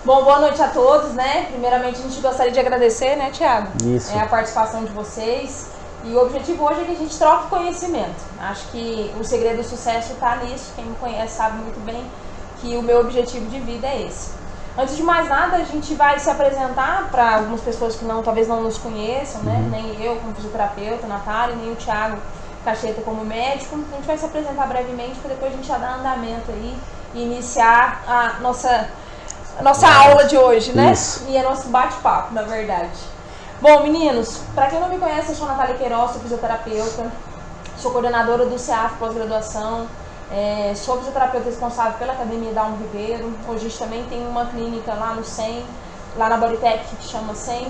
Bom, boa noite a todos, né? Primeiramente a gente gostaria de agradecer, né, Thiago? Isso. A participação de vocês. E o objetivo hoje é que a gente troque conhecimento. Acho que o segredo do sucesso está nisso. Quem me conhece sabe muito bem que o meu objetivo de vida é esse. Antes de mais nada, a gente vai se apresentar para algumas pessoas que talvez não nos conheçam, né? Nem eu como fisioterapeuta, Natália, nem o Thiago Cacheta como médico. A gente vai se apresentar brevemente para depois a gente já dar andamento aí e iniciar a nossa aula de hoje, né? Isso. E é nosso bate-papo, na verdade. Bom, meninos, para quem não me conhece, eu sou a Natália Queiroz, sou fisioterapeuta, sou coordenadora do CEAF pós-graduação, sou fisioterapeuta responsável pela Academia Dalmo Ribeiro. Hoje a gente também tem uma clínica lá no SEM, lá na Bodytech, que chama SEM.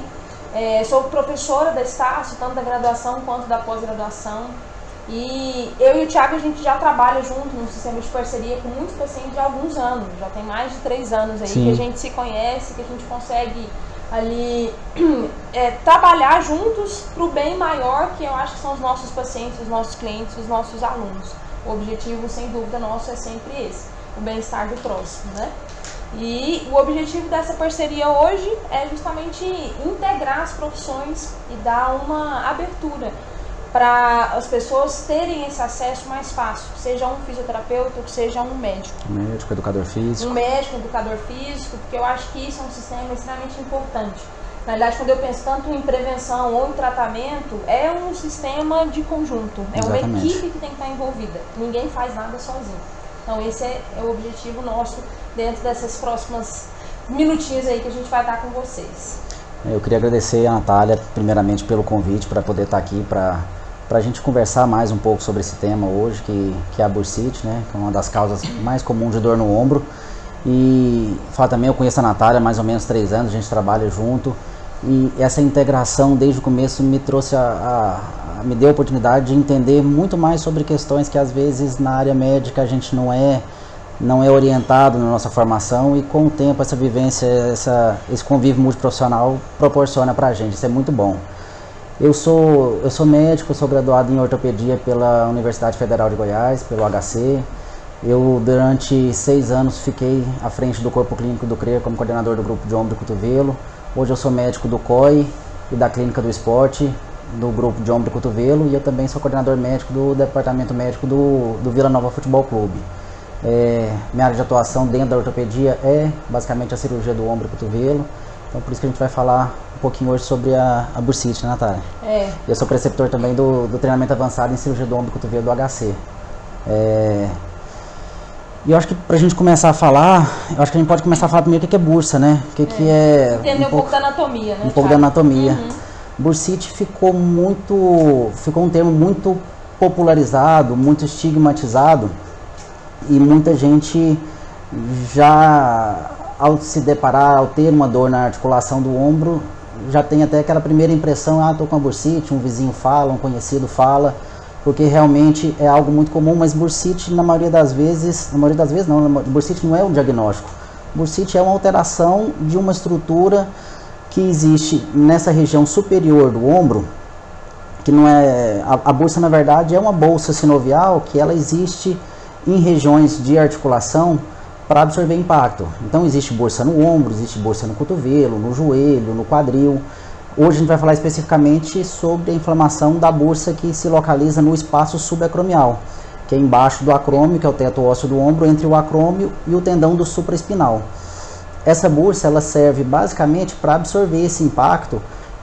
Sou professora da Estácio, tanto da graduação quanto da pós-graduação. E eu e o Thiago, a gente já trabalha junto num sistema de parceria com muitos pacientes há alguns anos. Já tem mais de 3 anos aí. Sim. Que a gente se conhece, que a gente consegue ali trabalhar juntos para o bem maior, que eu acho que são os nossos pacientes, os nossos clientes, os nossos alunos. O objetivo, sem dúvida, nosso é sempre esse, o bem-estar do próximo, né? E o objetivo dessa parceria hoje é justamente integrar as profissões e dar uma abertura para as pessoas terem esse acesso mais fácil, seja um fisioterapeuta ou seja um médico. Médico, educador físico. Um médico, educador físico, porque eu acho que isso é um sistema extremamente importante. Na verdade, quando eu penso tanto em prevenção ou em tratamento, é um sistema de conjunto, é uma equipe que tem que estar envolvida. Ninguém faz nada sozinho. Então esse é o objetivo nosso dentro dessas próximas minutinhos aí que a gente vai estar com vocês. Eu queria agradecer a Natália, primeiramente, pelo convite para poder estar aqui para a gente conversar mais um pouco sobre esse tema hoje, que é a bursite, né? Que é uma das causas mais comuns de dor no ombro. E falar também, eu conheço a Natália há mais ou menos 3 anos, a gente trabalha junto. E essa integração desde o começo me trouxe me deu a oportunidade de entender muito mais sobre questões que às vezes na área médica a gente não é orientado na nossa formação, e com o tempo essa vivência, esse convívio multiprofissional proporciona pra gente, isso é muito bom. Eu sou médico, sou graduado em ortopedia pela Universidade Federal de Goiás, pelo HC. Eu durante 6 anos fiquei à frente do corpo clínico do CREA como coordenador do grupo de ombro e cotovelo. Hoje eu sou médico do COI e da Clínica do Esporte, do grupo de ombro e cotovelo, e eu também sou coordenador médico do departamento médico do Vila Nova Futebol Clube. Minha área de atuação dentro da ortopedia é basicamente a cirurgia do ombro e cotovelo, então por isso que a gente vai falar um pouquinho hoje sobre a bursite, né, Natália? Eu sou preceptor também do treinamento avançado em cirurgia do ombro e cotovelo do HC. E eu acho que pra gente começar a falar, eu acho que a gente pode começar a falar primeiro o que é bursa, né? Entender um pouco da anatomia, né? Um pouco da anatomia. Bursite ficou um termo muito popularizado, muito estigmatizado, e muita gente já, ao se deparar, ao ter uma dor na articulação do ombro, já tem até aquela primeira impressão, tô com a bursite, um vizinho fala, um conhecido fala, porque realmente é algo muito comum, mas bursite na maioria das vezes não, bursite não é um diagnóstico. Bursite é uma alteração de uma estrutura que existe nessa região superior do ombro, que não é, a bursa na verdade é uma bolsa sinovial que ela existe em regiões de articulação para absorver impacto. Então existe bursa no ombro, existe bursa no cotovelo, no joelho, no quadril. Hoje a gente vai falar especificamente sobre a inflamação da bursa que se localiza no espaço subacromial, que é embaixo do acrômio, que é o teto ósseo do ombro, entre o acrômio e o tendão do supraespinal. Essa bursa ela serve basicamente para absorver esse impacto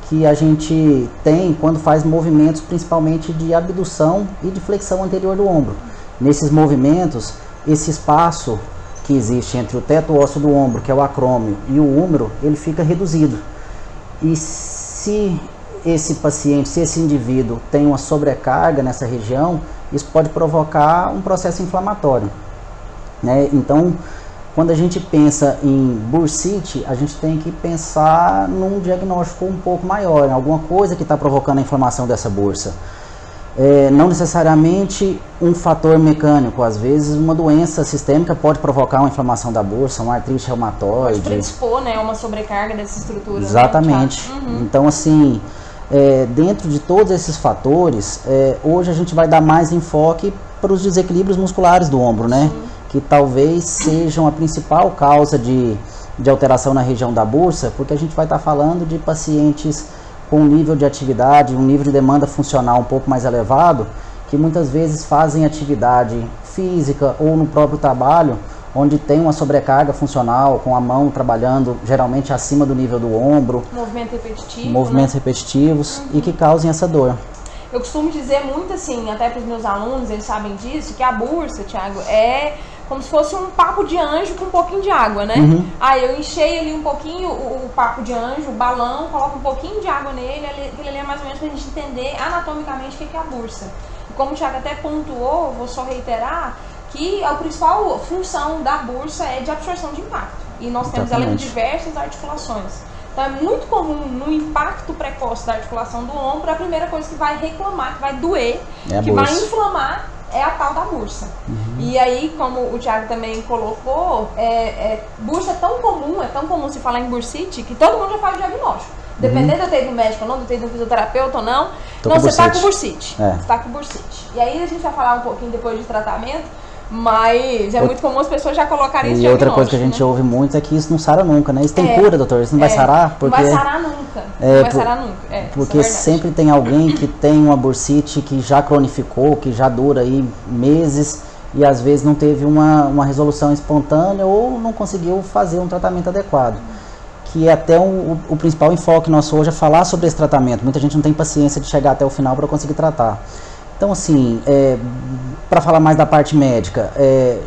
que a gente tem quando faz movimentos principalmente de abdução e de flexão anterior do ombro. Nesses movimentos, esse espaço que existe entre o teto ósseo do ombro, que é o acrômio, e o húmero, ele fica reduzido. E se esse indivíduo tem uma sobrecarga nessa região, isso pode provocar um processo inflamatório, né? Então, quando a gente pensa em bursite, a gente tem que pensar num diagnóstico um pouco maior, em alguma coisa que está provocando a inflamação dessa bursa. Não necessariamente um fator mecânico, às vezes uma doença sistêmica pode provocar uma inflamação da bursa, uma artrite reumatoide. Pode predispor, né, uma sobrecarga dessa estrutura. Exatamente. Né? Então, assim, dentro de todos esses fatores, hoje a gente vai dar mais enfoque para os desequilíbrios musculares do ombro, né? Sim. Que talvez sejam a principal causa de de alteração na região da bursa, porque a gente vai estar falando de pacientes com um nível de atividade, um nível de demanda funcional um pouco mais elevado, que muitas vezes fazem atividade física ou no próprio trabalho, onde tem uma sobrecarga funcional, com a mão trabalhando geralmente acima do nível do ombro. Movimentos repetitivos e que causem essa dor. Eu costumo dizer muito assim, até para os meus alunos, eles sabem disso, que a bursa, Thiago, é como se fosse um papo de anjo com um pouquinho de água, né? Aí eu enchei ali um pouquinho o papo de anjo, o balão, coloco um pouquinho de água nele, aquilo ali é mais ou menos para a gente entender anatomicamente o que é a bursa. E como o Thiago até pontuou, vou só reiterar, que a principal função da bursa é de absorção de impacto. E nós temos ela em diversas articulações. Então é muito comum no impacto precoce da articulação do ombro, a primeira coisa que vai reclamar, que vai doer, que vai inflamar, é a tal da bursa. E aí, como o Thiago também colocou, bursa é tão comum se falar em bursite, que todo mundo já faz o diagnóstico. Dependendo de eu ter ido no médico ou não, de eu ter ido no fisioterapeuta ou não, você está com bursite. Você tá com bursite. E aí a gente vai falar um pouquinho depois de tratamento, mas é muito comum as pessoas já colocarem isso. E outra coisa que a gente ouve muito é que isso não sara nunca, né? Isso tem cura, doutor? Isso não vai sarar? Porque não vai sarar nunca. Não vai sarar nunca. Porque sempre tem alguém que tem uma bursite que já cronificou, que já dura aí meses e às vezes não teve uma resolução espontânea ou não conseguiu fazer um tratamento adequado. Que é até o principal enfoque nosso hoje é falar sobre esse tratamento. Muita gente não tem paciência de chegar até o final para conseguir tratar. Então, assim, para falar mais da parte médica,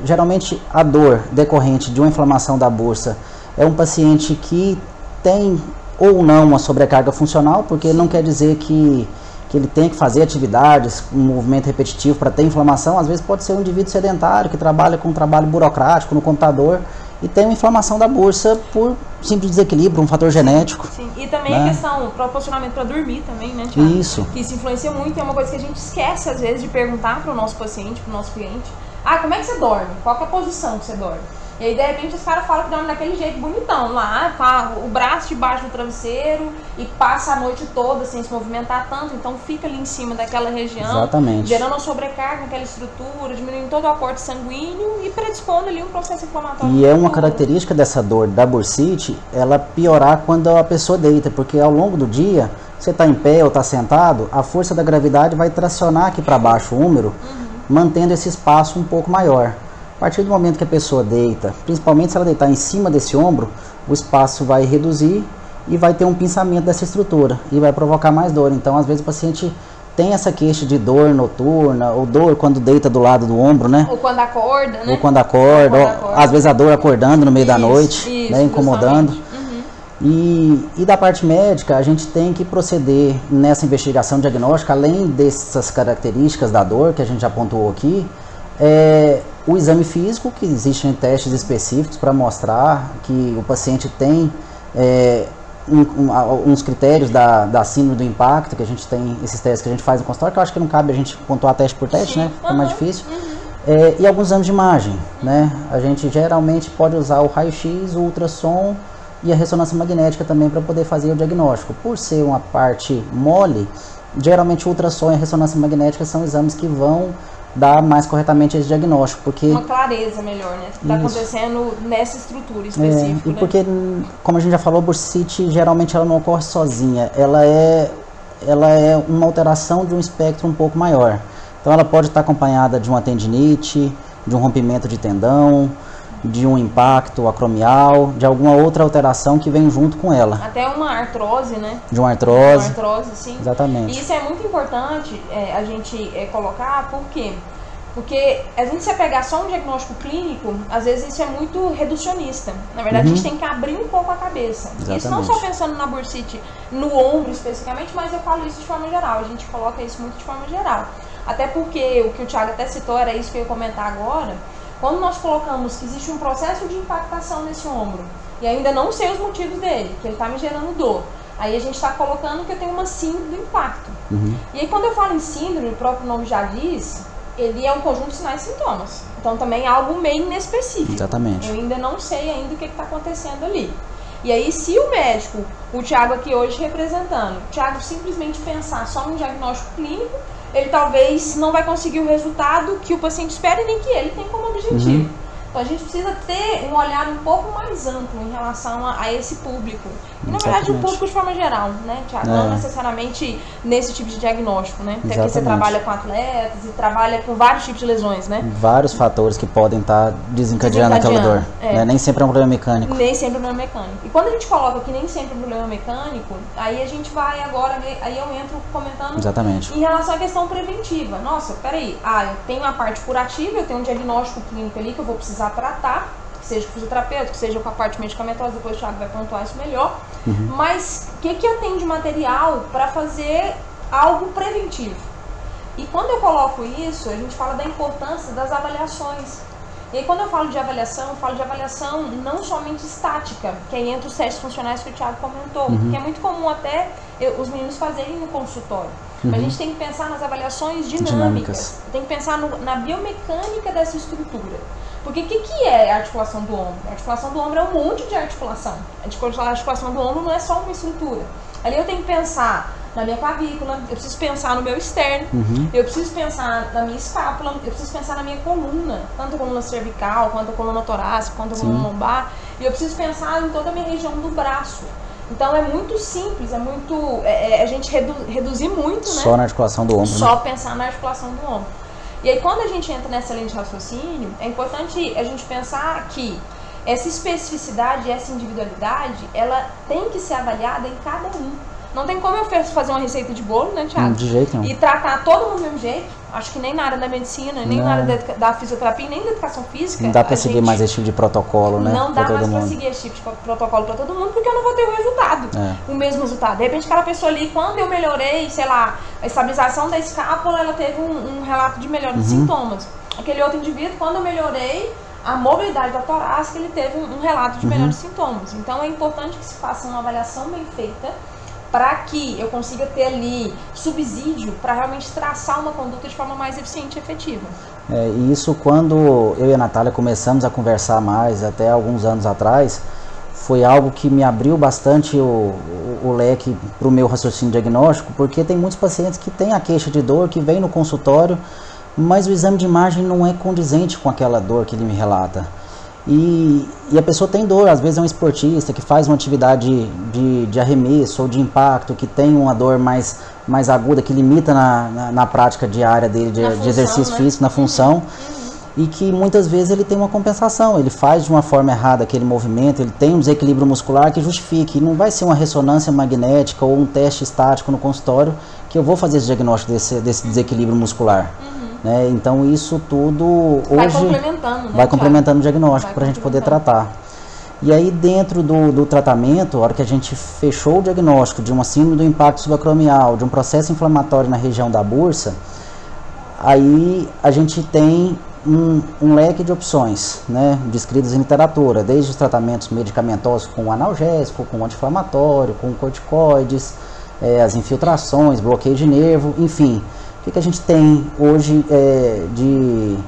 geralmente a dor decorrente de uma inflamação da bursa é um paciente que tem ou não uma sobrecarga funcional, porque não quer dizer que ele tem que fazer atividades, um movimento repetitivo para ter inflamação. Às vezes pode ser um indivíduo sedentário que trabalha com um trabalho burocrático no computador e tem uma inflamação da bursa por simples desequilíbrio, um fator genético. Sim, e também a questão, proporcionamento para dormir também, né, Thiago? Isso. Que isso influencia muito, é uma coisa que a gente esquece às vezes de perguntar para o nosso paciente, para o nosso cliente. Como é que você dorme? Qual que é a posição que você dorme? E aí, de repente, os caras falam que dorme daquele jeito bonitão, lá, com o braço debaixo do travesseiro e passa a noite toda sem se movimentar tanto, então fica ali em cima daquela região, exatamente, gerando uma sobrecarga naquela estrutura, diminuindo todo o aporte sanguíneo e predispondo ali um processo inflamatório. E é uma característica dessa dor da bursite, ela piorar quando a pessoa deita, porque ao longo do dia, você está em pé ou está sentado, a força da gravidade vai tracionar aqui para baixo o úmero, mantendo esse espaço um pouco maior. A partir do momento que a pessoa deita, principalmente se ela deitar em cima desse ombro, o espaço vai reduzir e vai ter um pinçamento dessa estrutura e vai provocar mais dor. Então, às vezes, o paciente tem essa queixa de dor noturna, ou dor quando deita do lado do ombro, né? Ou quando acorda, né? Ou quando acorda, ou, às vezes a dor acordando no meio da noite, né? Incomodando. E da parte médica, a gente tem que proceder nessa investigação diagnóstica, além dessas características da dor que a gente já pontuou aqui, o exame físico, que existem testes específicos para mostrar que o paciente tem uns critérios da síndrome do impacto, que a gente tem esses testes que a gente faz no consultório, que eu acho que não cabe a gente pontuar teste por teste, né? Fica mais difícil. E alguns exames de imagem, né? A gente geralmente pode usar o raio-x, o ultrassom e a ressonância magnética também para poder fazer o diagnóstico. Por ser uma parte mole, geralmente o ultrassom e a ressonância magnética são exames que vão dar mais corretamente esse diagnóstico, porque uma clareza melhor, né? O que está acontecendo nessa estrutura específica. E porque, como a gente já falou, a bursite geralmente ela não ocorre sozinha, ela é uma alteração de um espectro um pouco maior. Então ela pode estar acompanhada de uma tendinite, de um rompimento de tendão, de um impacto acromial, de alguma outra alteração que vem junto com ela. Até uma artrose, né? De uma artrose. Uma artrose, sim. Exatamente. E isso é muito importante a gente colocar, por quê? Porque a gente se pegar só um diagnóstico clínico, às vezes isso é muito reducionista. Na verdade, a gente tem que abrir um pouco a cabeça. Exatamente. Isso não só pensando na bursite, no ombro especificamente, mas eu falo isso de forma geral. A gente coloca isso muito de forma geral. Até porque o que o Thiago até citou, era isso que eu ia comentar agora. Quando nós colocamos que existe um processo de impactação nesse ombro, e ainda não sei os motivos dele, que ele está me gerando dor, aí a gente está colocando que eu tenho uma síndrome do impacto. E aí quando eu falo em síndrome, o próprio nome já diz, ele é um conjunto de sinais e sintomas. Então também é algo meio inespecífico. Exatamente. Eu ainda não sei ainda o que está acontecendo ali. E aí se o médico, o Thiago aqui hoje representando, o Thiago simplesmente pensar só num diagnóstico clínico, ele talvez não vai conseguir o resultado que o paciente espera e nem que ele tem como objetivo. Então a gente precisa ter um olhar um pouco mais amplo em relação a esse público. E na verdade o público de forma geral, né, Thiago? Não necessariamente nesse tipo de diagnóstico, né? Até porque você trabalha com atletas e trabalha com vários tipos de lesões, né? Vários fatores que podem estar desencadeando aquela dor. Né? Nem sempre é um problema mecânico. Nem sempre é um problema mecânico. E quando a gente coloca que nem sempre é um problema mecânico, aí a gente vai agora, aí eu entro comentando em relação à questão preventiva. Nossa, peraí, eu tenho a parte curativa, eu tenho um diagnóstico clínico ali que eu vou precisar tratar, que seja com fisioterapeuta, que seja com a parte medicamentosa, depois o Thiago vai pontuar isso melhor. Mas o que eu tenho de material para fazer algo preventivo? E quando eu coloco isso, a gente fala da importância das avaliações. E aí quando eu falo de avaliação, eu falo de avaliação não somente estática, que é entre os testes funcionais que o Thiago comentou, que é muito comum até os meninos fazerem no consultório. Mas a gente tem que pensar nas avaliações dinâmicas. Tem que pensar na biomecânica dessa estrutura. Porque o que é a articulação do ombro? A articulação do ombro é um monte de articulação. A articulação do ombro não é só uma estrutura. Ali eu tenho que pensar na minha clavícula, eu preciso pensar no meu externo, eu preciso pensar na minha escápula, eu preciso pensar na minha coluna, tanto a coluna cervical, quanto a coluna torácica, quanto a coluna lombar, e eu preciso pensar em toda a minha região do braço. Então é muito simples, é muito, a gente reduzir muito, né? Só na articulação do ombro. Só pensar na articulação do ombro. E aí quando a gente entra nessa linha de raciocínio, é importante a gente pensar que essa especificidade, essa individualidade, ela tem que ser avaliada em cada um. Não tem como eu fazer uma receita de bolo, né, Thiago? De jeito nenhum. E tratar todo mundo do mesmo jeito. Acho que nem na área da medicina, nem na área da fisioterapia, nem da educação física. Não dá pra seguir mais esse tipo de protocolo, né? Não dá mais pra seguir esse tipo de protocolo pra todo mundo, porque eu não vou ter o resultado. O mesmo resultado. De repente, aquela pessoa ali, quando eu melhorei, sei lá, a estabilização da escápula, ela teve um relato de melhora de sintomas. Aquele outro indivíduo, quando eu melhorei a mobilidade da torácica, ele teve um relato de melhores sintomas. Então, é importante que se faça uma avaliação bem feita, para que eu consiga ter ali subsídio para realmente traçar uma conduta de forma mais eficiente e efetiva. E isso, quando eu e a Natália começamos a conversar mais, até alguns anos atrás, foi algo que me abriu bastante o leque para o meu raciocínio diagnóstico, porque tem muitos pacientes que têm a queixa de dor, que vêm no consultório, mas o exame de imagem não é condizente com aquela dor que ele me relata. E a pessoa tem dor, às vezes é um esportista que faz uma atividade de arremesso ou de impacto, que tem uma dor mais aguda, que limita na prática diária dele de exercício físico, na função, e que muitas vezes ele tem uma compensação, ele faz de uma forma errada aquele movimento, ele tem um desequilíbrio muscular que justifique, e não vai ser uma ressonância magnética ou um teste estático no consultório que eu vou fazer esse diagnóstico desse desequilíbrio muscular. Né? Então isso tudo hoje vai complementando o diagnóstico para a gente poder tratar. E aí dentro do tratamento, a hora que a gente fechou o diagnóstico de uma síndrome do impacto subacromial, de um processo inflamatório na região da bursa, aí a gente tem um leque de opções, né, descritas em literatura, desde os tratamentos medicamentosos com analgésico, com anti-inflamatório, com corticoides, as infiltrações, bloqueio de nervo, enfim. O que a gente tem hoje de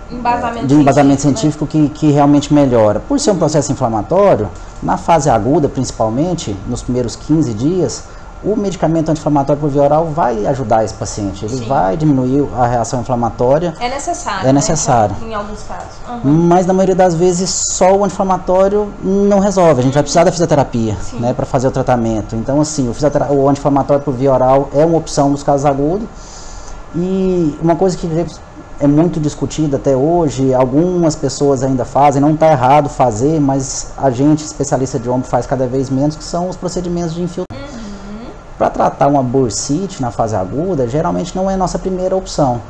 embasamento científico, né? que realmente melhora? Por ser um processo inflamatório, na fase aguda principalmente, nos primeiros 15 dias, o medicamento anti-inflamatório por via oral vai ajudar esse paciente, ele vai diminuir a reação inflamatória. É necessário. É necessário. Né? Em alguns casos. Mas na maioria das vezes só o anti-inflamatório não resolve, a gente vai precisar da fisioterapia, né, para fazer o tratamento. Então assim, o anti-inflamatório por via oral é uma opção nos casos agudos. E uma coisa que é muito discutida até hoje, algumas pessoas ainda fazem, não está errado fazer, mas a gente, especialista de ombro, faz cada vez menos, que são os procedimentos de infiltração. Para tratar uma bursite na fase aguda, geralmente não é a nossa primeira opção.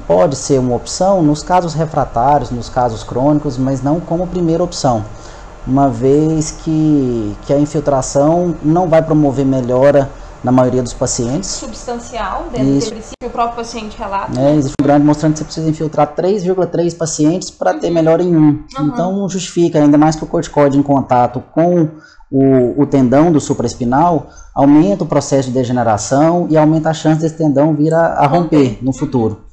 Pode ser uma opção nos casos refratários, nos casos crônicos, mas não como primeira opção. Uma vez que a infiltração não vai promover melhora na maioria dos pacientes. Substancial, dentro do princípio, o próprio paciente relata. Existe um grande mostrando que você precisa infiltrar 3,3 pacientes para ter melhora em um. Então não justifica, ainda mais que o corticoide em contato com o tendão do supraespinal aumenta o processo de degeneração e aumenta a chance desse tendão vir a romper no futuro.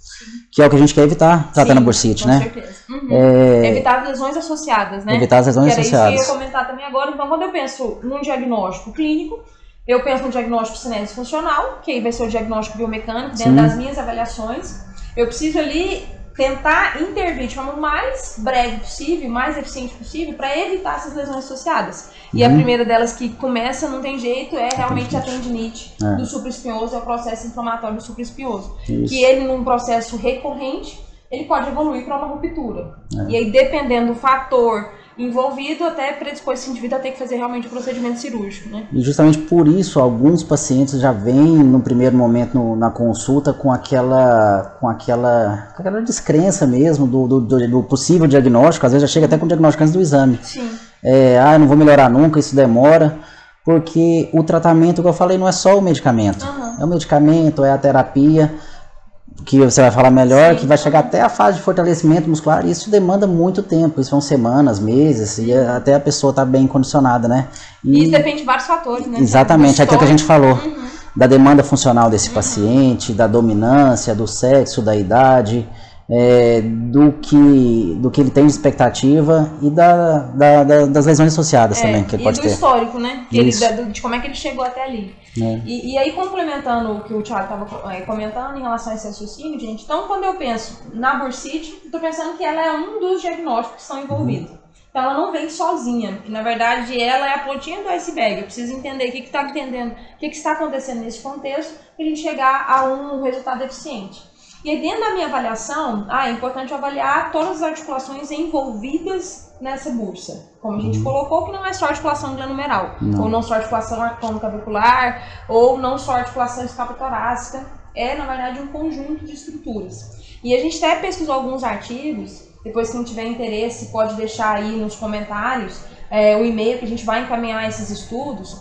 Que é o que a gente quer evitar tratando a bursite, né? Com certeza. Evitar as lesões associadas, né? Evitar as lesões associadas. Era isso que eu ia comentar também agora. Então, quando eu penso num diagnóstico clínico, eu penso no diagnóstico cinese funcional, que aí vai ser o diagnóstico biomecânico, dentro das minhas avaliações. Eu preciso ali tentar intervir de forma mais breve possível, mais eficiente possível, para evitar essas lesões associadas. E a primeira delas que começa, não tem jeito, é realmente a tendinite do supraespinhoso, é o processo inflamatório do supraespinhoso. Que ele, num processo recorrente, ele pode evoluir para uma ruptura. E aí, dependendo do fator envolvido, até predispor esse indivíduo a ter que fazer realmente o procedimento cirúrgico, né? E justamente por isso, alguns pacientes já vêm no primeiro momento na consulta com aquela descrença mesmo do possível diagnóstico, às vezes já chega até com o diagnóstico antes do exame. Sim. Eu não vou melhorar nunca, isso demora, porque o tratamento, que eu falei, não é só o medicamento. É o medicamento, é a terapia, que você vai falar melhor, que vai chegar até a fase de fortalecimento muscular, e isso demanda muito tempo, isso são semanas, meses, e até a pessoa tá bem condicionada, né? E isso depende de vários fatores, né? Exatamente, aquilo que a gente falou, da demanda funcional desse paciente, da dominância, do sexo, da idade, do que ele tem de expectativa e das lesões associadas também, que ele pode ter. E do histórico, né? De como é que ele chegou até ali. E aí, complementando o que o Thiago estava comentando em relação a esse raciocínio, gente, então quando eu penso na bursite, eu estou pensando que ela é um dos diagnósticos que estão envolvidos. Então ela não vem sozinha, porque na verdade ela é a pontinha do iceberg. Eu preciso entender o que está acontecendo nesse contexto para a gente chegar a um resultado eficiente. E aí, dentro da minha avaliação, é importante avaliar todas as articulações envolvidas nessa bursa. Como a gente colocou, que não é só articulação glenumeral, ou não só articulação articulavicular, ou não só articulação escapulotorácica. É, na verdade, um conjunto de estruturas. E a gente até pesquisou alguns artigos, depois quem tiver interesse pode deixar aí nos comentários o e-mail que a gente vai encaminhar esses estudos,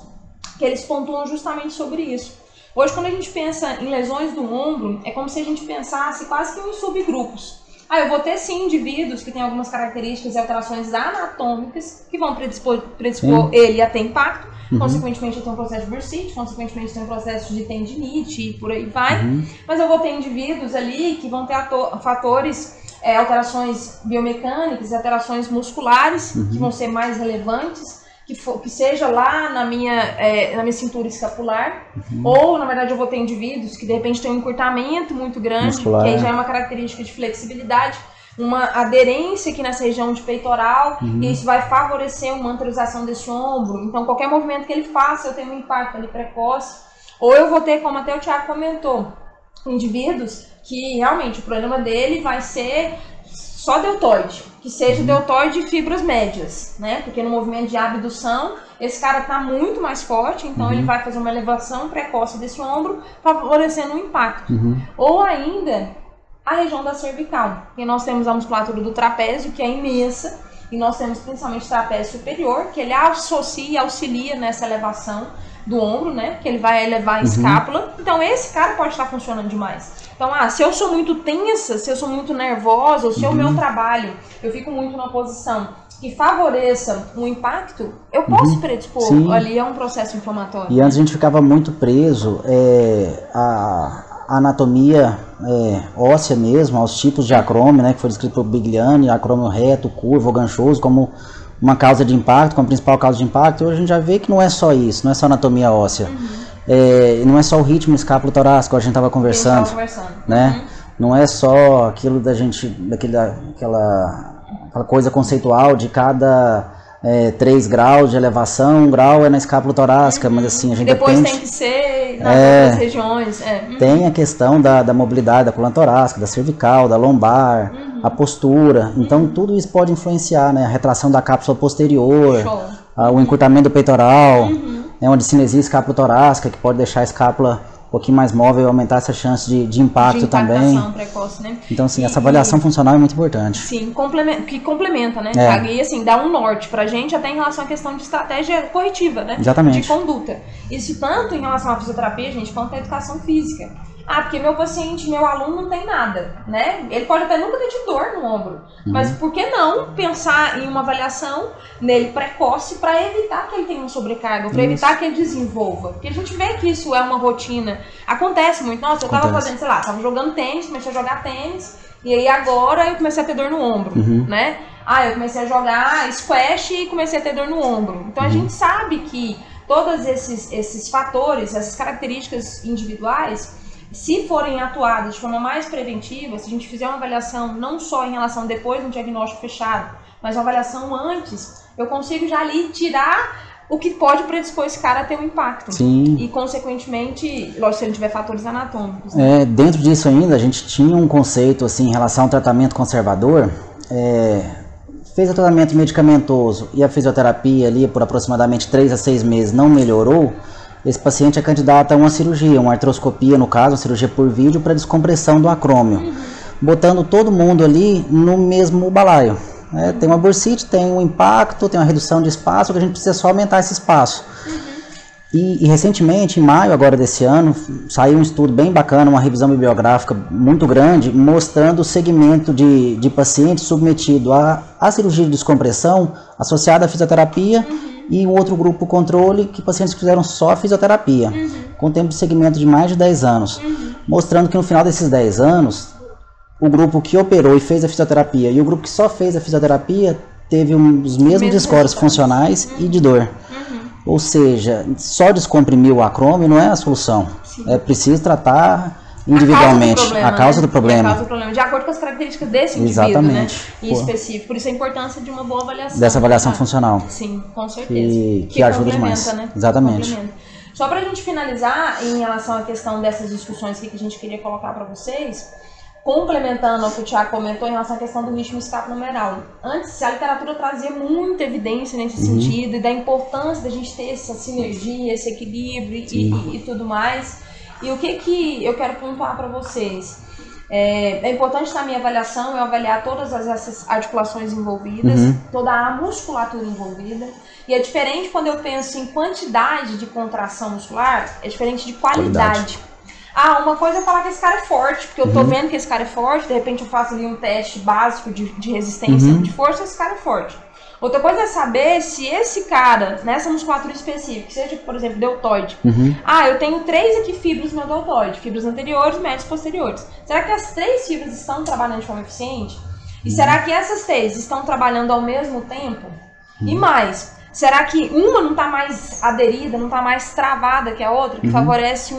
que eles pontuam justamente sobre isso. Hoje, quando a gente pensa em lesões do ombro, é como se a gente pensasse quase que em subgrupos. Eu vou ter sim indivíduos que têm algumas características e alterações anatômicas que vão predispor ele a ter impacto, consequentemente tem um processo de bursite, consequentemente tem um processo de tendinite e por aí vai. Mas eu vou ter indivíduos ali que vão ter fatores, alterações biomecânicas, alterações musculares que vão ser mais relevantes, que seja lá na minha cintura escapular, ou na verdade eu vou ter indivíduos que de repente tem um encurtamento muito grande, muscular, que aí já é uma característica de flexibilidade, uma aderência aqui nessa região de peitoral, e isso vai favorecer uma anteriorização desse ombro. Então qualquer movimento que ele faça, eu tenho um impacto ali precoce. Ou eu vou ter, como até o Thiago comentou, indivíduos que realmente o problema dele vai ser só deltoide, que seja deltoide e fibras médias, né? Porque no movimento de abdução, esse cara tá muito mais forte, então ele vai fazer uma elevação precoce desse ombro, favorecendo um impacto. Ou ainda, a região da cervical, porque nós temos a musculatura do trapézio, que é imensa, e nós temos principalmente o trapézio superior, que ele associa e auxilia nessa elevação do ombro, né? Que ele vai elevar a escápula. Então esse cara pode estar funcionando demais. Então, se eu sou muito tensa, se eu sou muito nervosa, ou se o meu trabalho, eu fico muito numa posição que favoreça um impacto, eu posso predispor ali a um processo inflamatório. E antes a gente ficava muito preso a anatomia óssea mesmo, aos tipos de acrômio, né? Que foi descrito por Bigliani, acrômio reto, curvo ou ganchoso, como uma causa de impacto, como a principal causa de impacto. Hoje a gente já vê que não é só isso, não é só anatomia óssea. Não é só o ritmo escapulo-torácico, a gente estava conversando, né? Não é só aquilo aquela coisa conceitual de cada 3 graus de elevação, 1 grau é na escápula torácica, mas assim, a gente depois tem que ser nas outras regiões. Tem a questão da mobilidade da coluna torácica, da cervical, da lombar, a postura, então tudo isso pode influenciar, né? A retração da cápsula posterior, o encurtamento do peitoral, uma discinesia escapulo-torácica que pode deixar a escápula um pouquinho mais móvel e aumentar essa chance de impacto também. Precoce, né? Então, assim, essa avaliação funcional é muito importante. Sim, que complementa, né? E assim, dá um norte pra gente até em relação à questão de estratégia corretiva, né? Exatamente. De conduta. Isso tanto em relação à fisioterapia, gente, quanto à educação física. Porque meu paciente, meu aluno não tem nada, né? Ele pode até nunca ter tido dor no ombro, mas por que não pensar em uma avaliação nele precoce para evitar que ele tenha uma sobrecarga, para evitar que ele desenvolva? Porque a gente vê que isso é uma rotina, acontece muito. Nossa, eu tava fazendo, sei lá, tava jogando tênis, comecei a jogar tênis, e aí agora eu comecei a ter dor no ombro, né? Eu comecei a jogar squash e comecei a ter dor no ombro. Então a gente sabe que todos esses fatores, essas características individuais, se forem atuadas de forma mais preventiva, se a gente fizer uma avaliação não só em relação depois do diagnóstico fechado, mas uma avaliação antes, eu consigo já ali tirar o que pode predispor esse cara a ter um impacto. Sim. E, consequentemente, lógico, se ele tiver fatores anatômicos. Né? Dentro disso ainda, a gente tinha um conceito assim, em relação ao tratamento conservador. Fez o tratamento medicamentoso e a fisioterapia ali por aproximadamente 3 a 6 meses não melhorou, esse paciente é candidato a uma cirurgia, uma artroscopia no caso, uma cirurgia por vídeo para descompressão do acrômio, botando todo mundo ali no mesmo balaio. Tem uma bursite, tem um impacto, tem uma redução de espaço, que a gente precisa só aumentar esse espaço. E recentemente, em maio agora desse ano, saiu um estudo bem bacana, uma revisão bibliográfica muito grande, mostrando o segmento de pacientes submetido à cirurgia de descompressão associada à fisioterapia e um outro grupo controle, que pacientes que fizeram só fisioterapia, com tempo de segmento de mais de 10 anos, mostrando que no final desses 10 anos, o grupo que operou e fez a fisioterapia e o grupo que só fez a fisioterapia teve os mesmos scores funcionais e de dor. Ou seja, só descomprimir o acrômio não é a solução. É preciso tratar individualmente a causa do problema. De acordo com as características desse indivíduo, né? Em específico. Por isso a importância de uma boa avaliação. Dessa avaliação funcional. Sim, com certeza. Que ajuda demais. Né? Exatamente. Só para a gente finalizar, em relação à questão dessas discussões que a gente queria colocar para vocês, complementando o que o Thiago comentou em relação à questão do ritmo escapulohumeral. Antes, a literatura trazia muita evidência nesse sentido e da importância da gente ter essa sinergia, esse equilíbrio e tudo mais. E o que eu quero pontuar para vocês? É importante na minha avaliação eu avaliar todas essas articulações envolvidas, toda a musculatura envolvida. E é diferente quando eu penso em quantidade de contração muscular, é diferente de qualidade. Uma coisa é falar que esse cara é forte, porque eu tô vendo que esse cara é forte, de repente eu faço ali um teste básico de resistência, de força, esse cara é forte. Outra coisa é saber se esse cara, nessa musculatura específica, seja, por exemplo, deltoide. Eu tenho 3 aqui fibras no meu deltoide, fibras anteriores, médias e posteriores. Será que as 3 fibras estão trabalhando de forma eficiente? E será que essas 3 estão trabalhando ao mesmo tempo? E mais, será que uma não está mais aderida, não está mais travada que a outra, que favorece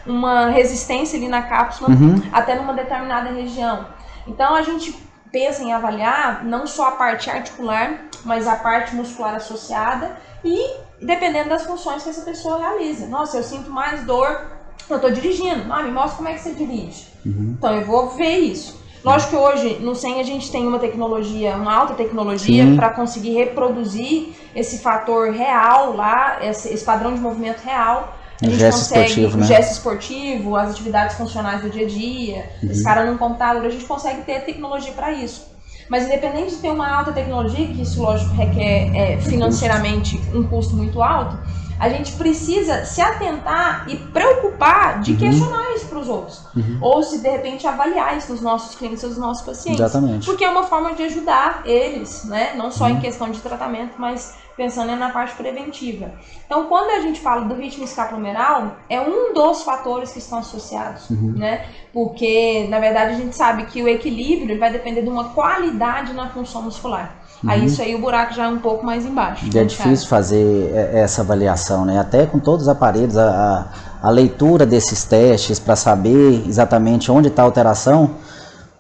uma resistência ali na cápsula, até numa determinada região? Então a gente pensa em avaliar não só a parte articular, mas a parte muscular associada e dependendo das funções que essa pessoa realiza. Nossa, eu sinto mais dor, eu estou dirigindo. Me mostra como é que você dirige. Então eu vou ver isso. Lógico que hoje no SEM a gente tem uma tecnologia, uma alta tecnologia para conseguir reproduzir esse fator real lá, esse padrão de movimento real. A gente consegue o gesto esportivo, as atividades funcionais do dia a dia, esse cara num computador, a gente consegue ter tecnologia para isso. Mas independente de ter uma alta tecnologia, que isso lógico requer financeiramente um custo muito alto, a gente precisa se atentar e preocupar de questionar isso para os outros. Ou se de repente avaliar isso nos nossos clientes, nos nossos pacientes. Exatamente. Porque é uma forma de ajudar eles, né? Não só em questão de tratamento, mas pensando na parte preventiva. Então, quando a gente fala do ritmo escapulohumeral, é um dos fatores que estão associados, né? Porque, na verdade, a gente sabe que o equilíbrio ele vai depender de uma qualidade na função muscular. Aí isso aí o buraco já é um pouco mais embaixo. É difícil fazer essa avaliação, né? Até com todos os aparelhos, a leitura desses testes para saber exatamente onde está a alteração,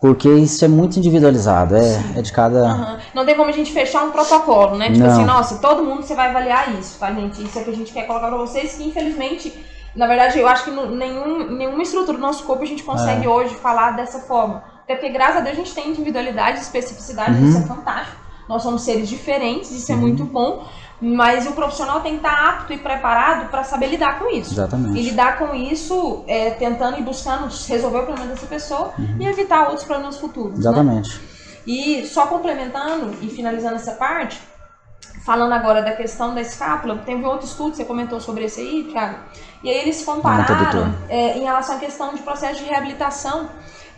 porque isso é muito individualizado, é de cada... Não tem como a gente fechar um protocolo, né? Tipo assim, nossa, todo mundo você vai avaliar isso, tá, gente? Isso é o que a gente quer colocar para vocês, que infelizmente, na verdade, eu acho que nenhuma estrutura do nosso corpo a gente consegue hoje falar dessa forma. Até porque, graças a Deus, a gente tem individualidade, especificidade, isso é fantástico. Nós somos seres diferentes, isso é muito bom, mas o profissional tem que estar apto e preparado para saber lidar com isso. Exatamente. E lidar com isso tentando e buscando resolver o problema dessa pessoa e evitar outros problemas futuros. Exatamente. Né? E só complementando e finalizando essa parte, falando agora da questão da escápula, teve outro estudo, você comentou sobre esse aí, Thiago, e aí eles compararam em relação à questão de processo de reabilitação.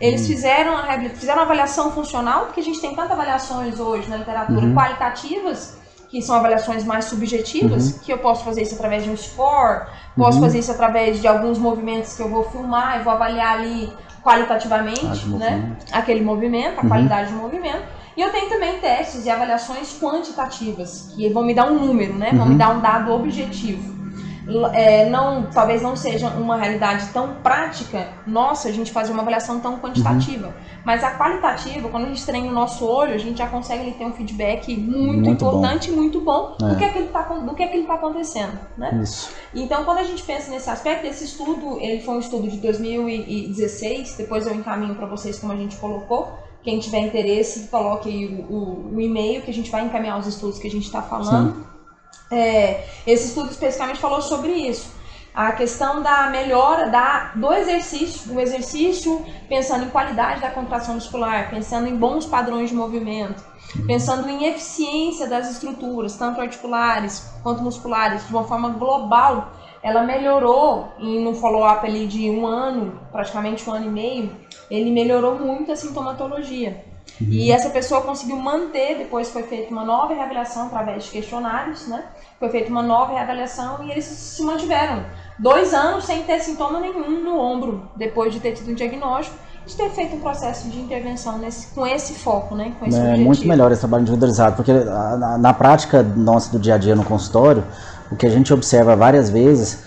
Eles fizeram uma avaliação funcional, porque a gente tem tantas avaliações hoje na literatura qualitativas, que são avaliações mais subjetivas, que eu posso fazer isso através de um score, posso fazer isso através de alguns movimentos que eu vou filmar e vou avaliar ali qualitativamente, né, aquele movimento, a qualidade do movimento. E eu tenho também testes e avaliações quantitativas, que vão me dar um número, né, vão me dar um dado objetivo. talvez não seja uma realidade tão prática nossa a gente fazer uma avaliação tão quantitativa, mas a qualitativa, quando a gente treina o nosso olho, a gente já consegue ter um feedback muito importante e muito bom do que é que ele tá acontecendo, né? Isso. Então, quando a gente pensa nesse aspecto, esse estudo, ele foi um estudo de 2016, depois eu encaminho para vocês como a gente colocou. Quem tiver interesse, coloque aí o e-mail que a gente vai encaminhar os estudos que a gente está falando. Esse estudo especificamente falou sobre isso. A questão da melhora do exercício. O exercício pensando em qualidade da contração muscular, pensando em bons padrões de movimento, pensando em eficiência das estruturas, tanto articulares quanto musculares, de uma forma global. Ela melhorou no follow-up ali de um ano, praticamente 1 ano e meio, ele melhorou muito a sintomatologia. E essa pessoa conseguiu manter, depois foi feita uma nova reavaliação através de questionários, né? Foi feita uma nova reavaliação e eles se mantiveram 2 anos sem ter sintoma nenhum no ombro, depois de ter tido um diagnóstico, de ter feito um processo de intervenção com esse foco, né? Com esse objetivo. Muito melhor esse trabalho individualizado, porque na prática nossa do dia a dia no consultório, o que a gente observa várias vezes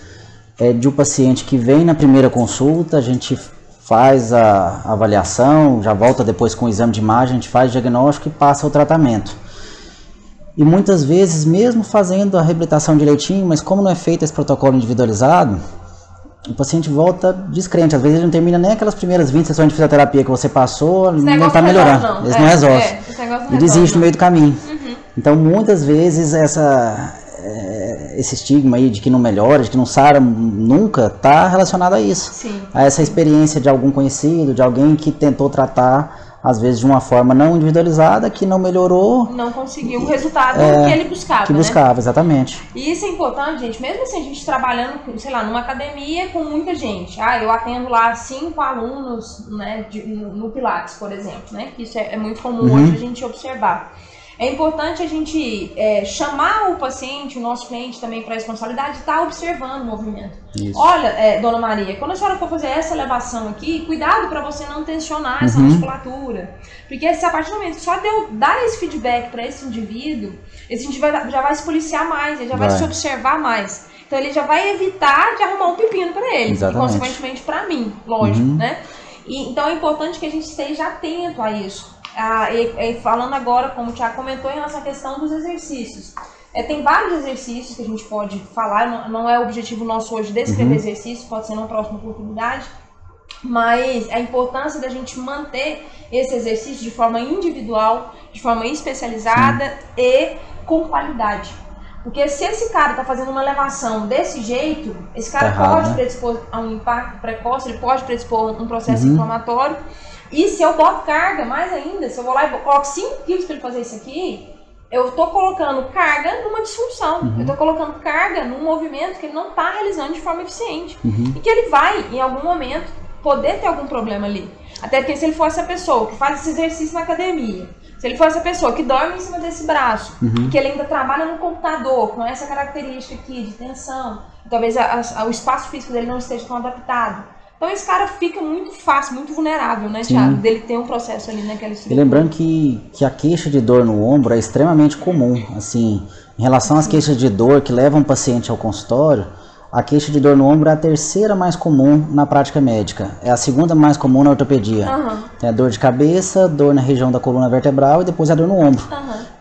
é de um paciente que vem na primeira consulta, a gente faz a avaliação, já volta depois com o exame de imagem, a gente faz o diagnóstico e passa o tratamento. E muitas vezes, mesmo fazendo a reabilitação direitinho, mas como não é feito esse protocolo individualizado, o paciente volta descrente. Às vezes ele não termina nem aquelas primeiras 20 sessões de fisioterapia que você passou, não está melhorando. Eles não resolvem. E desiste no meio do caminho. Então, muitas vezes, esse estigma aí de que não melhora, de que não sara nunca, está relacionado a isso. Sim. A essa experiência de algum conhecido, de alguém que tentou tratar, às vezes de uma forma não individualizada, que não melhorou. Não conseguiu o resultado que ele buscava, que buscava, exatamente. E isso é importante, gente, mesmo assim a gente trabalhando, sei lá, numa academia com muita gente. Eu atendo lá 5 alunos, né, no Pilates, por exemplo, né, que isso é muito comum hoje a gente observar. É importante a gente chamar o paciente, o nosso cliente também para a responsabilidade de estar observando o movimento. Isso. Olha, dona Maria, quando a senhora for fazer essa elevação aqui, cuidado para você não tensionar essa musculatura. Porque se a partir do momento só de eu dar esse feedback para esse indivíduo já vai se policiar mais, ele já vai se observar mais. Então ele já vai evitar de arrumar um pepino para ele. Exatamente. E consequentemente para mim, lógico, né? Então é importante que a gente esteja atento a isso. Falando agora, como o Thiago comentou, em relação à questão dos exercícios. Tem vários exercícios que a gente pode falar, não é o objetivo nosso hoje descrever exercícios, pode ser numa próxima oportunidade, mas a importância da gente manter esse exercício de forma individual, de forma especializada e com qualidade. Porque se esse cara está fazendo uma elevação desse jeito, esse cara pode predispor a um impacto precoce, ele pode predispor um processo inflamatório. E se eu boto carga, mais ainda, se eu vou lá e coloco 5 quilos para ele fazer isso aqui, eu estou colocando carga numa disfunção. Eu estou colocando carga num movimento que ele não está realizando de forma eficiente. E que ele vai, em algum momento, poder ter algum problema ali. Até porque se ele for essa pessoa que faz esse exercício na academia, se ele for essa pessoa que dorme em cima desse braço, que ele ainda trabalha no computador, com essa característica aqui de tensão, talvez o espaço físico dele não esteja tão adaptado. Então esse cara fica muito fácil, muito vulnerável, né, Thiago? Dele ter um processo ali naquela estrutura. E lembrando que a queixa de dor no ombro é extremamente comum. Assim, em relação às queixas de dor que levam o paciente ao consultório, a queixa de dor no ombro é a terceira mais comum na prática médica. É a segunda mais comum na ortopedia. Tem a dor de cabeça, dor na região da coluna vertebral e depois a dor no ombro.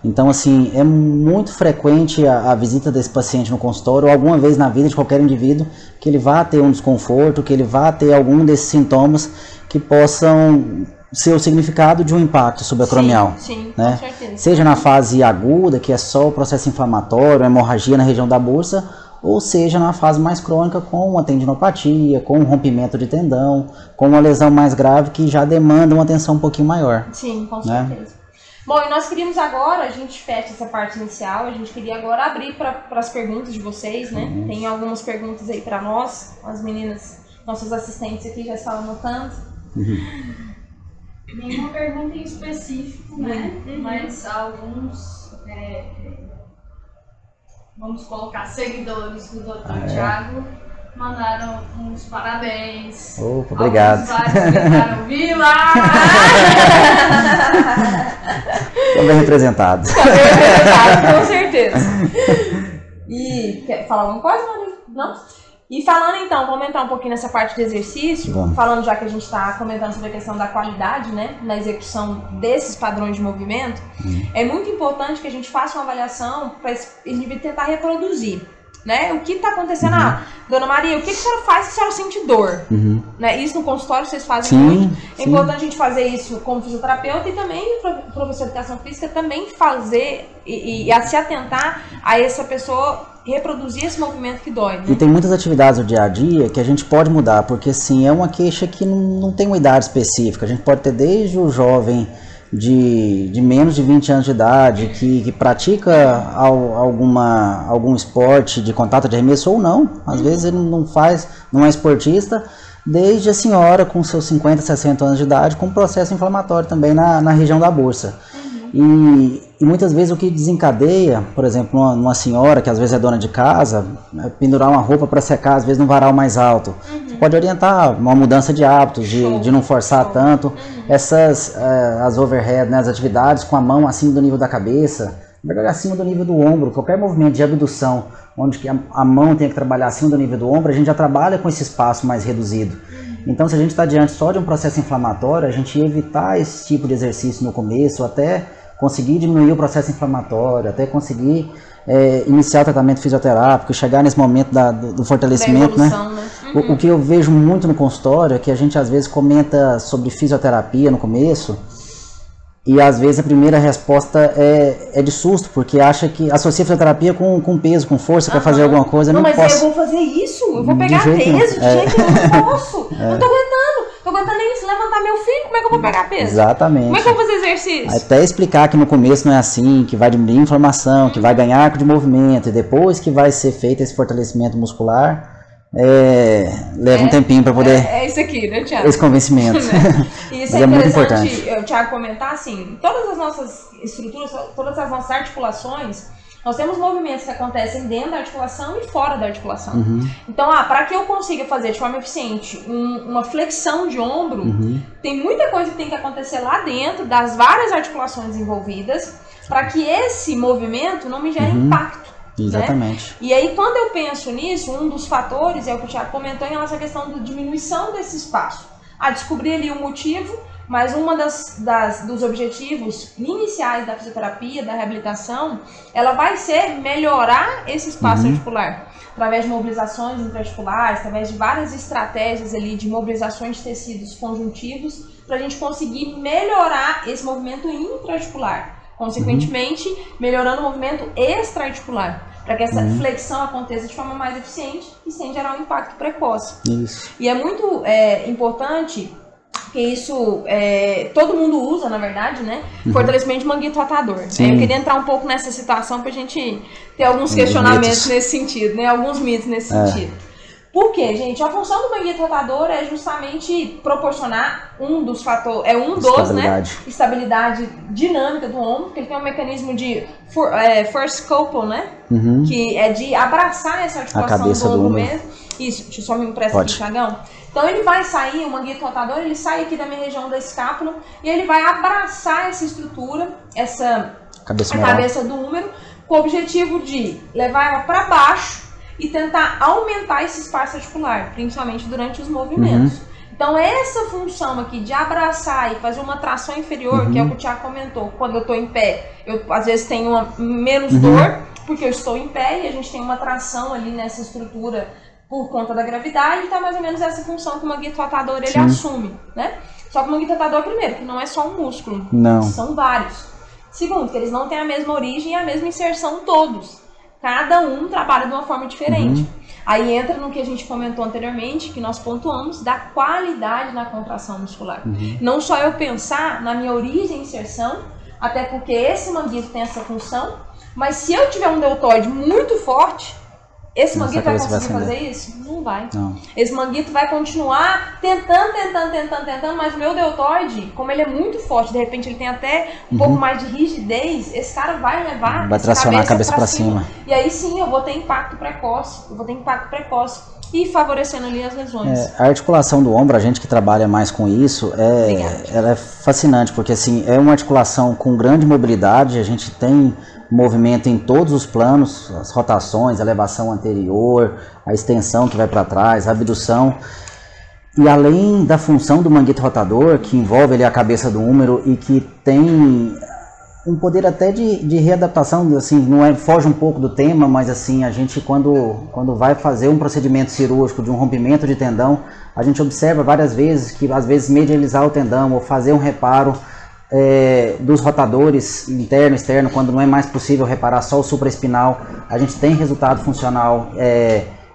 Então, assim, é muito frequente a visita desse paciente no consultório, ou alguma vez na vida de qualquer indivíduo, que ele vá ter um desconforto, que ele vá ter algum desses sintomas que possam ser o significado de um impacto subacromial. Sim, né? Com certeza. Seja na fase aguda, que é só o processo inflamatório, a hemorragia na região da bursa, ou seja na fase mais crônica com uma tendinopatia, com um rompimento de tendão, com uma lesão mais grave que já demanda uma atenção um pouquinho maior. Sim, com certeza. Bom, e nós queríamos agora, a gente fecha essa parte inicial, a gente queria agora abrir para as perguntas de vocês, né? Tem algumas perguntas aí para nós, as meninas, nossas assistentes aqui já estavam anotando. Nenhuma pergunta em específico, né? Mas alguns, vamos colocar, seguidores do Dr. Thiago mandaram uns parabéns. Opa, obrigado. Alguns gritaram Vila! Estão bem representados. Com certeza. E quer falar alguma coisa, Maria? Não? E falando então, vamos entrar um pouquinho nessa parte de exercício, falando já que a gente está comentando sobre a questão da qualidade, né, na execução desses padrões de movimento, é muito importante que a gente faça uma avaliação para esse indivíduo tentar reproduzir, né, o que está acontecendo. Dona Maria, o que a senhora faz que a senhora sente dor? Né, isso no consultório vocês fazem muito. É importante a gente fazer isso como fisioterapeuta e também o professor de educação física também fazer e a se atentar a essa pessoa reproduzir esse movimento que dói, né? E tem muitas atividades do dia a dia que a gente pode mudar, porque assim, é uma queixa que não tem uma idade específica. A gente pode ter desde o jovem de menos de 20 anos de idade que pratica algum esporte de contato de arremesso ou não. Às vezes ele não é esportista, desde a senhora com seus 50, 60 anos de idade com processo inflamatório também na região da bursa. E muitas vezes o que desencadeia, por exemplo, uma senhora que às vezes é dona de casa, pendurar uma roupa para secar, às vezes no varal mais alto. Você pode orientar uma mudança de hábitos, de não forçar tanto. As overhead, né, as atividades com a mão acima do nível da cabeça, na verdade acima do nível do ombro, qualquer movimento de abdução, onde que a mão tem que trabalhar acima do nível do ombro, a gente já trabalha com esse espaço mais reduzido. Então, se a gente está diante só de um processo inflamatório, a gente evitar esse tipo de exercício no começo, até conseguir diminuir o processo inflamatório, até conseguir iniciar o tratamento fisioterápico, chegar nesse momento do fortalecimento, né? O que eu vejo muito no consultório é que a gente às vezes comenta sobre fisioterapia no começo e às vezes a primeira resposta é de susto, porque acha que associa fisioterapia com peso, com força, para fazer alguma coisa. Não, mas posso. eu vou fazer isso, eu vou pegar peso, de jeito nenhum, não posso. Não tô aguentando nem se levantar meu filho, como é que eu vou pegar peso? Exatamente. Como é que eu vou fazer exercício? Até explicar que no começo não é assim, que vai diminuir a inflamação, que vai ganhar arco de movimento, e depois que vai ser feito esse fortalecimento muscular, leva um tempinho para poder... É isso aqui, né, Thiago? Esse convencimento. Isso é muito importante o Thiago comentar, assim, todas as nossas estruturas, todas as nossas articulações, nós temos movimentos que acontecem dentro da articulação e fora da articulação. Então, para que eu consiga fazer de forma eficiente uma flexão de ombro, tem muita coisa que tem que acontecer lá dentro das várias articulações envolvidas para que esse movimento não me gere impacto. Exatamente. Né? E aí, quando eu penso nisso, um dos fatores é o que o Thiago comentou em relação à questão da diminuição desse espaço. Descobrir ali o motivo, mas uma dos objetivos iniciais da fisioterapia, da reabilitação, ela vai ser melhorar esse espaço articular, através de mobilizações intraarticulares, através de várias estratégias ali de mobilizações de tecidos conjuntivos, para a gente conseguir melhorar esse movimento intraarticular. Consequentemente, melhorando o movimento extraarticular, para que essa flexão aconteça de forma mais eficiente e sem gerar um impacto precoce. Isso. E é muito importante, que isso todo mundo usa, na verdade, né? Fortalecimento de manguito rotador. Eu queria entrar um pouco nessa situação para a gente ter alguns questionamentos nesse sentido, né? Alguns mitos nesse sentido. Por quê, gente? A função do manguito rotador é justamente proporcionar um dos fatores, estabilidade dinâmica do ombro, porque ele tem um mecanismo de first couple, né? Que é de abraçar essa articulação do ombro mesmo. Isso, deixa eu só me emprestar aqui, Thiagão. Então ele vai sair, o manguito rotador, ele sai aqui da minha região da escápula e ele vai abraçar essa estrutura, a cabeça do húmero, com o objetivo de levar ela para baixo e tentar aumentar esse espaço articular, principalmente durante os movimentos. Então essa função aqui de abraçar e fazer uma tração inferior, que é o que o Thiago comentou, quando eu estou em pé, eu às vezes tenho menos dor, porque eu estou em pé e a gente tem uma tração ali nessa estrutura por conta da gravidade, então é mais ou menos essa função que o manguito rotador ele assume, né? Só que o manguito rotador, primeiro, que não é só um músculo, são vários. Segundo, que eles não têm a mesma origem e a mesma inserção todos. Cada um trabalha de uma forma diferente. Aí entra no que a gente comentou anteriormente, que nós pontuamos, da qualidade na contração muscular. Não só eu pensar na minha origem e inserção, até porque esse manguito tem essa função, mas se eu tiver um deltoide muito forte, esse manguito vai conseguir fazer isso? Não vai. Esse manguito vai continuar tentando, mas o meu deltoide, como ele é muito forte, de repente ele tem até um pouco mais de rigidez, esse cara vai levar tracionar a cabeça para cima. E aí sim eu vou ter impacto precoce, e favorecendo ali as lesões. A articulação do ombro, a gente que trabalha mais com isso, ela é fascinante, porque assim, é uma articulação com grande mobilidade, a gente tem movimento em todos os planos, as rotações, a elevação anterior, a extensão que vai para trás, a abdução. E além da função do manguito rotador, que envolve ali a cabeça do húmero e que tem um poder até de readaptação, assim, não é, foge um pouco do tema, mas assim, a gente quando vai fazer um procedimento cirúrgico de um rompimento de tendão, a gente observa várias vezes que às vezes medializar o tendão ou fazer um reparo dos rotadores interno e externo, quando não é mais possível reparar só o supraespinal, a gente tem resultado funcional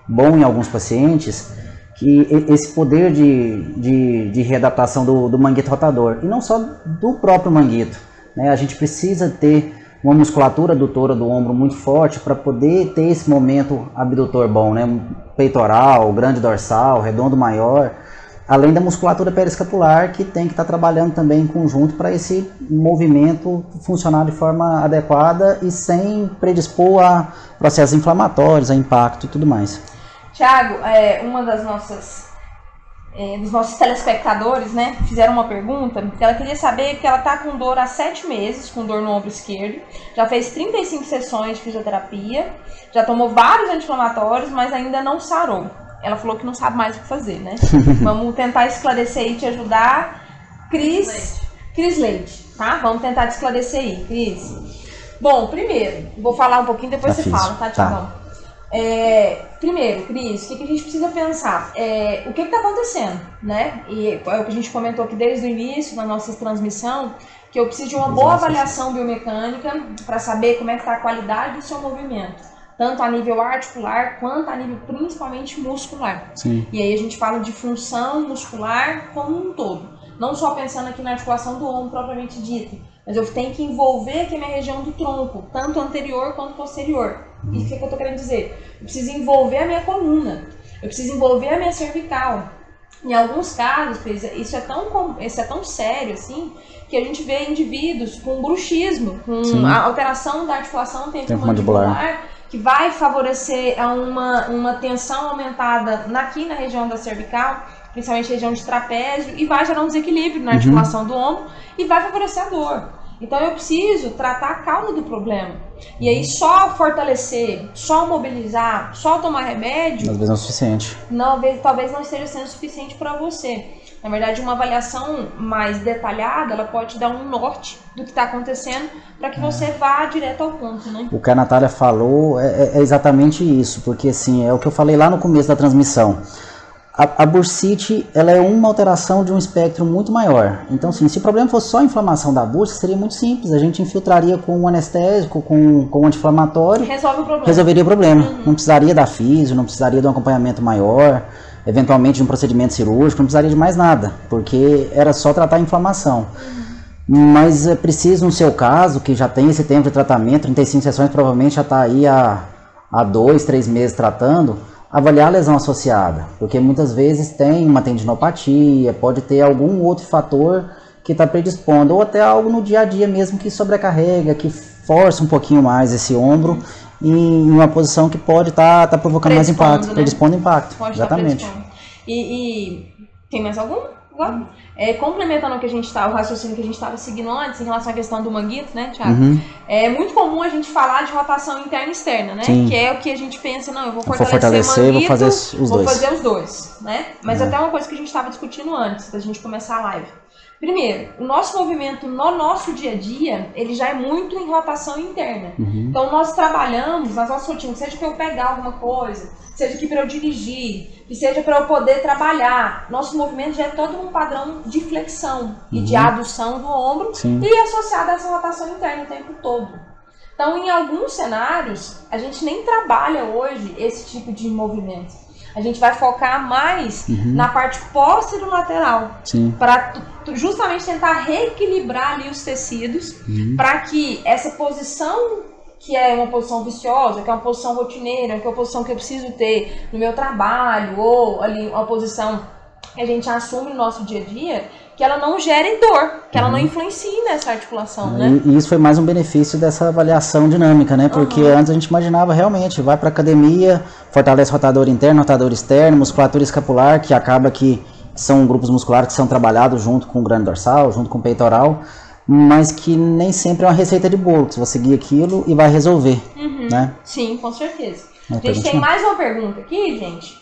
bom em alguns pacientes, que esse poder de readaptação do manguito rotador, e não só do próprio manguito, né? A gente precisa ter uma musculatura adutora do ombro muito forte para poder ter esse momento abdutor bom, né? Peitoral, grande dorsal, redondo maior, além da musculatura periescapular, que tem que estar trabalhando também em conjunto para esse movimento funcionar de forma adequada e sem predispor a processos inflamatórios, a impacto e tudo mais. Tiago, uma das dos nossos telespectadores, né, fizeram uma pergunta, que ela queria saber que ela está com dor há 7 meses, com dor no ombro esquerdo, já fez 35 sessões de fisioterapia, já tomou vários anti-inflamatórios, mas ainda não sarou. Ela falou que não sabe mais o que fazer, né? Vamos tentar esclarecer e te ajudar. Cris Leite, tá? Vamos tentar te esclarecer aí, Cris. Bom, primeiro, vou falar um pouquinho, depois você fala, tá, Tiagão? Primeiro, Cris, o que a gente precisa pensar? O que está acontecendo, né? E é o que a gente comentou aqui desde o início da nossa transmissão, que eu preciso de uma boa avaliação biomecânica para saber como é que está a qualidade do seu movimento, tanto a nível articular quanto a nível principalmente muscular. Sim. E aí a gente fala de função muscular como um todo, não só pensando aqui na articulação do ombro propriamente dita, mas eu tenho que envolver aqui a minha região do tronco, tanto anterior quanto posterior. Isso que eu estou querendo dizer. Eu preciso envolver a minha coluna, eu preciso envolver a minha cervical. Em alguns casos, isso é tão sério assim, que a gente vê indivíduos com bruxismo, com a alteração da articulação temporomandibular, que vai favorecer uma tensão aumentada aqui na região da cervical, principalmente região de trapézio, e vai gerar um desequilíbrio na articulação do ombro e vai favorecer a dor. Então eu preciso tratar a causa do problema. E aí só fortalecer, só mobilizar, só tomar remédio, às vezes não é suficiente. Talvez não esteja sendo suficiente para você. Na verdade, uma avaliação mais detalhada, ela pode te dar um norte do que está acontecendo para que você vá direto ao ponto, né? O que a Natália falou é exatamente isso, porque assim, é o que eu falei lá no começo da transmissão. A bursite, ela é uma alteração de um espectro muito maior. Então, assim, se o problema fosse só a inflamação da bursa, seria muito simples. A gente infiltraria com um anestésico, com um anti-inflamatório. Resolve o problema. Resolveria o problema. Não precisaria da físio, não precisaria de um acompanhamento maior, eventualmente de um procedimento cirúrgico, não precisaria de mais nada, porque era só tratar a inflamação. Mas é preciso, no seu caso, que já tem esse tempo de tratamento, 35 sessões, provavelmente já está aí há 2, 3 meses tratando, avaliar a lesão associada, porque muitas vezes tem uma tendinopatia, pode ter algum outro fator que está predispondo, ou até algo no dia a dia mesmo que sobrecarrega, que força um pouquinho mais esse ombro em uma posição que pode estar provocando mais impacto, né? Predispondo impacto, pode exatamente. E tem mais algum? Complementando o raciocínio que a gente estava seguindo antes em relação à questão do manguito, né, Thiago? É muito comum a gente falar de rotação interna e externa, né? Sim. Que é o que a gente pensa, não, eu vou fortalecer o manguito, vou fazer os dois, né? Mas até uma coisa que a gente estava discutindo antes da gente começar a live. Primeiro, o nosso movimento no nosso dia a dia, ele já é muito em rotação interna. Então nós trabalhamos nas nossas rotinas, seja para eu pegar alguma coisa, seja aqui para eu dirigir, que seja para eu poder trabalhar. Nosso movimento já é todo um padrão de flexão e de adução do ombro. Sim. E associado a essa rotação interna o tempo todo. Então, em alguns cenários, a gente nem trabalha hoje esse tipo de movimento. A gente vai focar mais na parte posterolateral, para justamente tentar reequilibrar ali os tecidos, para que essa posição, que é uma posição viciosa, que é uma posição rotineira, que é uma posição que eu preciso ter no meu trabalho, ou ali uma posição que a gente assume no nosso dia a dia, que ela não gere dor, que ela não influencie nessa articulação, né? E isso foi mais um benefício dessa avaliação dinâmica, né? Porque antes a gente imaginava realmente, vai para academia, fortalece rotador interno, rotador externo, musculatura escapular, que acaba que são grupos musculares que são trabalhados junto com o grande dorsal, junto com o peitoral, mas que nem sempre é uma receita de bolo, que você vai seguir aquilo e vai resolver, né? Sim, com certeza. Uma A gente tem mais uma pergunta aqui, gente.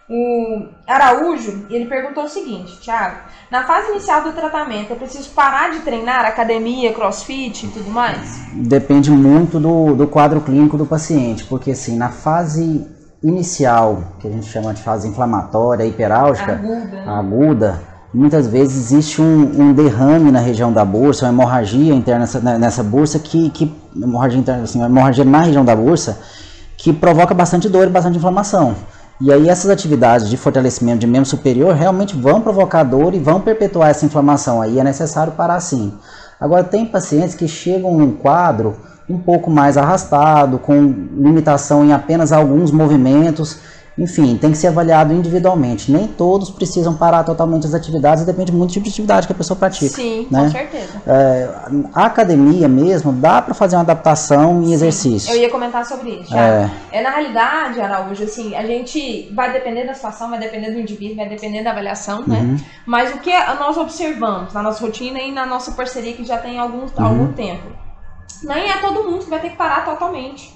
O Araújo, ele perguntou o seguinte: Thiago, na fase inicial do tratamento, é preciso parar de treinar academia, crossfit e tudo mais? Depende muito do quadro clínico do paciente, porque assim, na fase inicial, que a gente chama de fase inflamatória, hiperálgica, aguda, muitas vezes existe um derrame na região da bursa, uma hemorragia interna nessa bursa, hemorragia interna, assim, uma hemorragia na região da bursa, que provoca bastante dor e bastante inflamação. E aí essas atividades de fortalecimento de membro superior realmente vão provocar dor e vão perpetuar essa inflamação. Aí é necessário parar sim. Agora tem pacientes que chegam num quadro um pouco mais arrastado, com limitação em apenas alguns movimentos. Enfim, tem que ser avaliado individualmente. Nem todos precisam parar totalmente as atividades, depende muito do tipo de atividade que a pessoa pratica. Sim, né? Com certeza. A academia mesmo, dá para fazer uma adaptação em exercício. Eu ia comentar sobre isso. Na realidade, Araújo, assim, a gente vai depender da situação, vai depender do indivíduo, vai depender da avaliação, né? Mas o que nós observamos na nossa rotina e na nossa parceria, que já tem algum tempo, nem é todo mundo que vai ter que parar totalmente.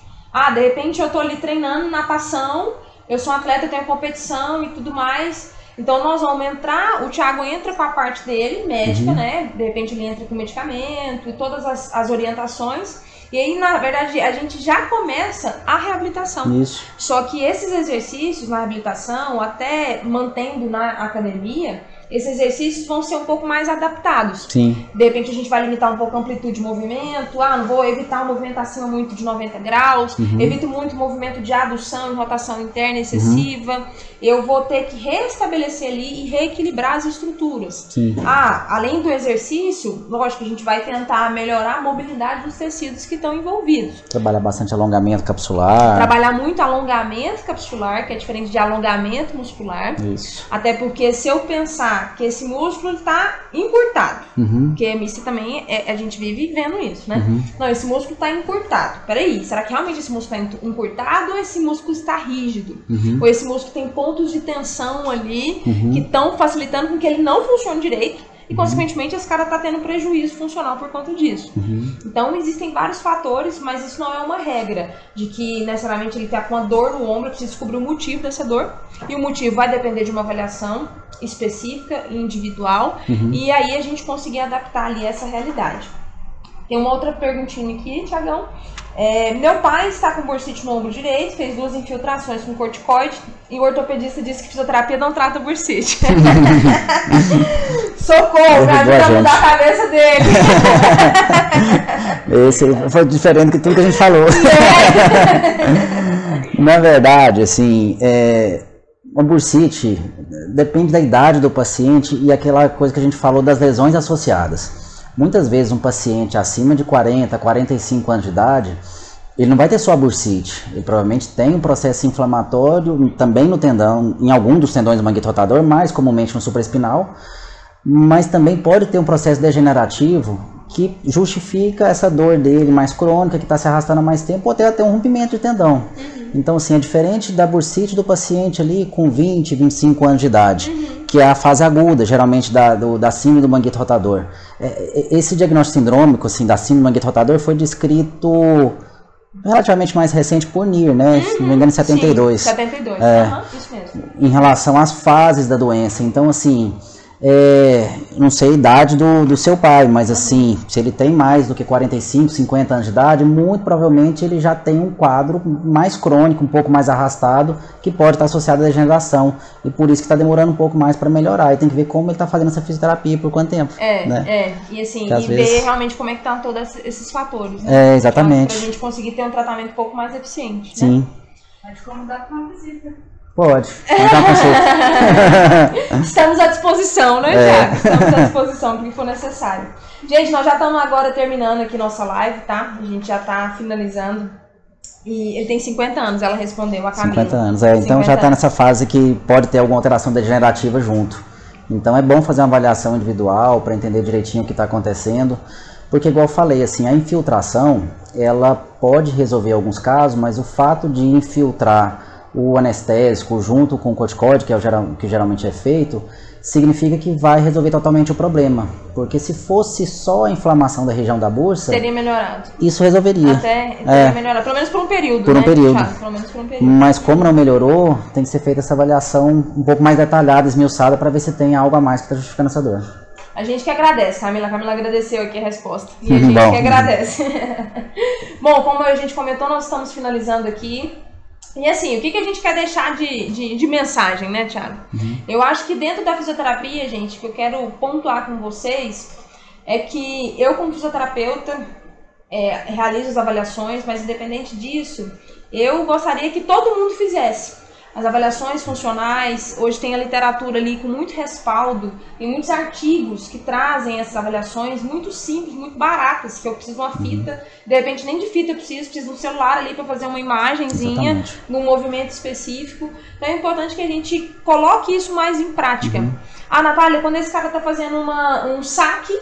De repente eu tô ali treinando natação, eu sou um atleta, eu tenho competição e tudo mais. Então nós vamos entrar, o Thiago entra com a parte dele, médica, né? De repente ele entra com medicamento e todas as orientações. E aí, na verdade, a gente já começa a reabilitação. Isso. Só que esses exercícios na reabilitação, até mantendo na academia, esses exercícios vão ser um pouco mais adaptados. Sim. De repente a gente vai limitar um pouco a amplitude de movimento. Não vou evitar um movimento acima muito de 90 graus. Evito muito movimento de adução e rotação interna excessiva. Eu vou ter que restabelecer ali e reequilibrar as estruturas. Sim. Além do exercício, lógico, a gente vai tentar melhorar a mobilidade dos tecidos que estão envolvidos. Trabalhar bastante alongamento capsular. Trabalhar muito alongamento capsular, que é diferente de alongamento muscular. Isso. Até porque se eu pensar que esse músculo está encurtado, porque isso também a gente vive vendo isso, né? Não, esse músculo está encurtado. Peraí, será que realmente esse músculo está encurtado ou esse músculo está rígido? Ou esse músculo tem pontos de tensão ali que estão facilitando com que ele não funcione direito e, consequentemente, esse cara está tendo prejuízo funcional por conta disso. Então, existem vários fatores, mas isso não é uma regra de que, necessariamente, ele está com uma dor no ombro, precisa descobrir o motivo dessa dor. E o motivo vai depender de uma avaliação específica e individual, e aí a gente conseguir adaptar ali essa realidade. Tem uma outra perguntinha aqui, Thiagão. Meu pai está com bursite no ombro direito, fez 2 infiltrações com corticoide e o ortopedista disse que fisioterapia não trata bursite. Socorro, me ajuda a mudar a cabeça dele. Esse foi diferente que tudo que a gente falou. Na verdade, assim, uma bursite depende da idade do paciente e aquela coisa que a gente falou das lesões associadas. Muitas vezes um paciente acima de 40, 45 anos de idade, ele não vai ter só a bursite, ele provavelmente tem um processo inflamatório também no tendão, em algum dos tendões do manguito rotador, mais comumente no supraespinal, mas também pode ter um processo degenerativo que justifica essa dor dele mais crônica, que está se arrastando há mais tempo, ou até um rompimento de tendão. Então, assim, é diferente da bursite do paciente ali com 20, 25 anos de idade, que é a fase aguda, geralmente, da síndrome do manguito rotador. Esse diagnóstico sindrômico, assim, da síndrome do manguito rotador foi descrito relativamente mais recente por Neer, né? Se não me engano, em 72. Sim, 72, isso mesmo. Em relação às fases da doença. Então, assim, não sei a idade do seu pai, mas assim, se ele tem mais do que 45, 50 anos de idade, muito provavelmente ele já tem um quadro mais crônico, um pouco mais arrastado, que pode estar associado à degeneração, e por isso que está demorando um pouco mais para melhorar, e tem que ver como ele está fazendo essa fisioterapia, por quanto tempo. E assim, ver realmente como é que estão todos esses fatores, né? Exatamente. Para a gente conseguir ter um tratamento um pouco mais eficiente. Sim. Né? Pode convidar para uma visita. Pode. Estamos à disposição, né, Thiago? Estamos à disposição, porque for necessário. Gente, nós já estamos agora terminando aqui nossa live, tá? A gente já está finalizando. E ele tem 50 anos, ela respondeu, a Camila. 50 anos, então já está nessa fase que pode ter alguma alteração degenerativa junto. Então é bom fazer uma avaliação individual para entender direitinho o que está acontecendo. Porque, igual eu falei, assim, a infiltração, ela pode resolver alguns casos, mas o fato de infiltrar o anestésico junto com o corticoide, que geralmente é feito, significa que vai resolver totalmente o problema. Porque se fosse só a inflamação da região da bursa, teria melhorado. Isso resolveria. Até teria melhorado, pelo menos por um período, por um período. Thiago? Pelo menos por um período. Mas como não melhorou, tem que ser feita essa avaliação um pouco mais detalhada, esmiuçada, para ver se tem algo a mais que está justificando essa dor. A gente que agradece, Camila. A Camila agradeceu aqui a resposta. E a gente que agradece. Bom, como a gente comentou, nós estamos finalizando aqui. E assim, o que a gente quer deixar de mensagem, né, Thiago? Eu acho que dentro da fisioterapia, gente, que eu quero pontuar com vocês, é que eu, como fisioterapeuta, realizo as avaliações, mas independente disso, eu gostaria que todo mundo fizesse as avaliações funcionais. Hoje tem a literatura ali com muito respaldo, tem muitos artigos que trazem essas avaliações muito simples, muito baratas, que eu preciso de uma fita, de repente nem de fita eu preciso de um celular ali para fazer uma imagenzinha num movimento específico. Então é importante que a gente coloque isso mais em prática. Ah, Natália, quando esse cara está fazendo um saque,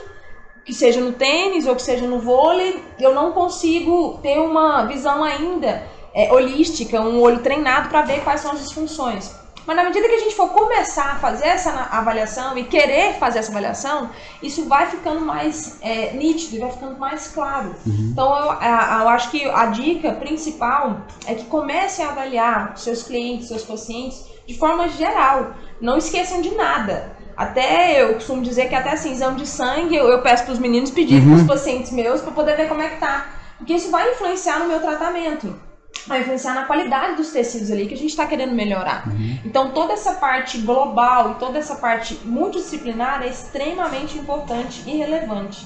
que seja no tênis ou que seja no vôlei, eu não consigo ter uma visão ainda holística, um olho treinado para ver quais são as disfunções. Mas na medida que a gente for começar a fazer essa avaliação e querer fazer essa avaliação, isso vai ficando mais nítido, vai ficando mais claro. Então eu acho que a dica principal é que comecem a avaliar seus clientes, seus pacientes de forma geral. Não esqueçam de nada. Até eu costumo dizer que até assim, exame de sangue eu peço para os meninos pedirem para os pacientes meus para poder ver como é que tá. Porque isso vai influenciar no meu tratamento. Vai influenciar na qualidade dos tecidos ali que a gente está querendo melhorar. Então toda essa parte global e toda essa parte multidisciplinar é extremamente importante e relevante.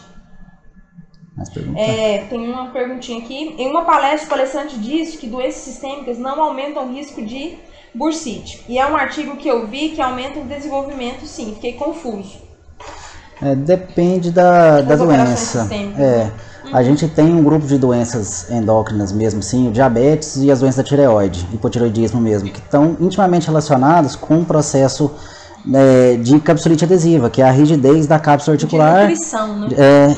Tem uma perguntinha aqui. Em uma palestra, o palestrante disse que doenças sistêmicas não aumentam o risco de bursite. E é um artigo que eu vi que aumenta o desenvolvimento, sim. Fiquei confuso. Depende da doença. A gente tem um grupo de doenças endócrinas mesmo, sim, o diabetes e as doenças da tireoide, hipotireoidismo mesmo, que estão intimamente relacionadas com o processo de capsulite adesiva, que é a rigidez da cápsula articular, de nutrição, né?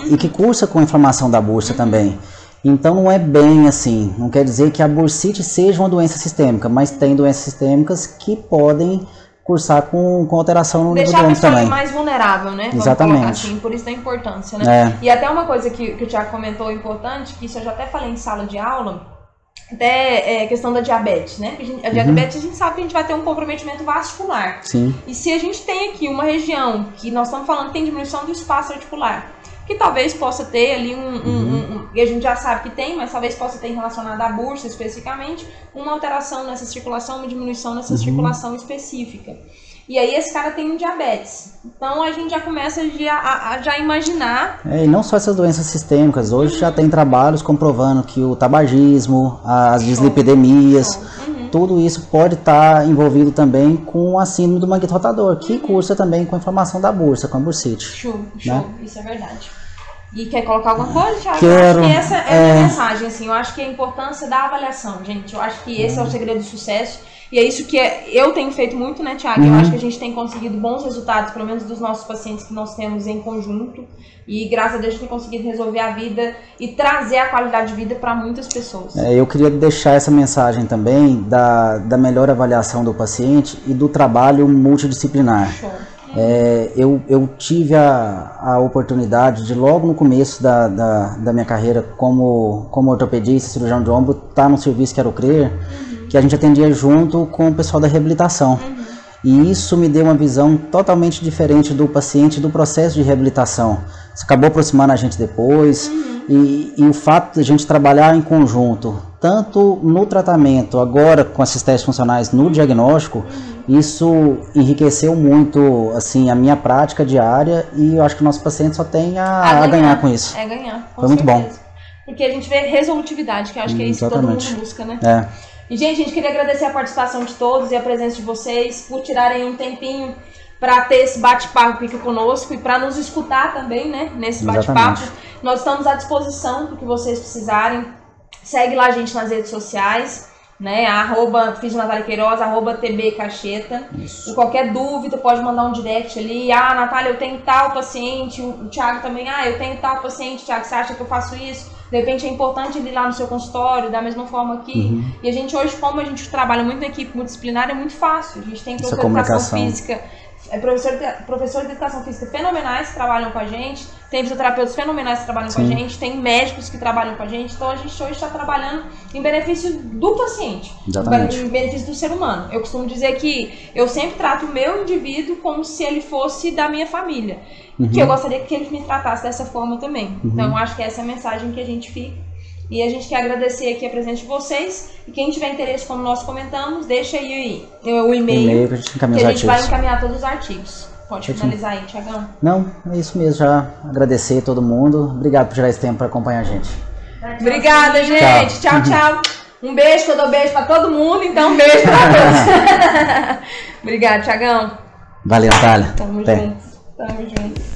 E que cursa com a inflamação da bursa também. Então não é bem assim, não quer dizer que a bursite seja uma doença sistêmica, mas tem doenças sistêmicas que podem cursar com alteração no nível do ônibus também. Deixar a pessoa mais vulnerável, né? Exatamente. Assim, por isso da importância, né? E até uma coisa que o Thiago comentou importante, que isso eu já até falei em sala de aula, até questão da diabetes, né? A diabetes a gente sabe que a gente vai ter um comprometimento vascular. Sim. E se a gente tem aqui uma região que nós estamos falando que tem diminuição do espaço articular, que talvez possa ter ali e a gente já sabe que tem, mas talvez possa ter relacionado à bursa especificamente, uma alteração nessa circulação, uma diminuição nessa circulação específica. E aí esse cara tem um diabetes. Então a gente já começa a imaginar... E não só essas doenças sistêmicas, hoje já tem trabalhos comprovando que o tabagismo, as dislipidemias, tudo isso pode estar envolvido também com a síndrome do manguito rotador, que cursa também com a inflamação da bursa, com a bursite. Show, né? Isso é verdade. E quer colocar alguma coisa, Thiago? Quero. Eu acho que essa é a minha mensagem, assim, eu acho que a importância da avaliação, gente, eu acho que esse é o segredo do sucesso, e é isso que eu tenho feito muito, né, Thiago? Eu acho que a gente tem conseguido bons resultados, pelo menos dos nossos pacientes que nós temos em conjunto, e graças a Deus a gente tem conseguido resolver a vida e trazer a qualidade de vida para muitas pessoas. Eu queria deixar essa mensagem também da melhor avaliação do paciente e do trabalho multidisciplinar. Show. Eu tive a oportunidade de, logo no começo da minha carreira como ortopedista, cirurgião de ombro, estar num serviço que era o CREER, que a gente atendia junto com o pessoal da reabilitação. E isso me deu uma visão totalmente diferente do paciente e do processo de reabilitação. Isso acabou aproximando a gente depois, e o fato de a gente trabalhar em conjunto, tanto no tratamento, agora com esses testes funcionais no diagnóstico, isso enriqueceu muito assim, a minha prática diária, e eu acho que o nosso paciente só tem a ganhar com isso. Ganhar, com Foi muito bom. Porque a gente vê resolutividade, que eu acho que é isso que todo mundo busca, né? E, gente, a gente queria agradecer a participação de todos e a presença de vocês, por tirarem um tempinho para ter esse bate-papo aqui conosco e para nos escutar também, né, nesse bate-papo. Nós estamos à disposição do que vocês precisarem. Segue lá a gente nas redes sociais, né, @FisioNataliaQueiroz, @TBCacheta. E qualquer dúvida pode mandar um direct ali. Natália, eu tenho tal paciente, o Thiago também, eu tenho tal paciente, Thiago, você acha que eu faço isso? De repente é importante ele ir lá no seu consultório, da mesma forma aqui. E a gente hoje, como a gente trabalha muito na equipe multidisciplinar, é muito fácil. A gente tem educação física professores de educação física fenomenais que trabalham com a gente, tem fisioterapeutas fenomenais que trabalham com a gente, tem médicos que trabalham com a gente, então a gente hoje está trabalhando em benefício do paciente, em benefício do ser humano. Eu costumo dizer que eu sempre trato o meu indivíduo como se ele fosse da minha família, que eu gostaria que ele me tratasse dessa forma também. Então eu acho que essa é a mensagem que a gente fica. E a gente quer agradecer aqui a presença de vocês. E quem tiver interesse, como nós comentamos, deixa aí o e-mail que a gente vai encaminhar todos os artigos. Pode finalizar aí, Thiagão. Não, é isso mesmo. Já agradecer a todo mundo. Obrigado por tirar esse tempo para acompanhar a gente. Obrigada, gente. Tchau, tchau. Um beijo, que eu dou beijo para todo mundo. Então, um beijo para todos. Obrigada, Thiagão. Valeu, Natália. Tamo junto.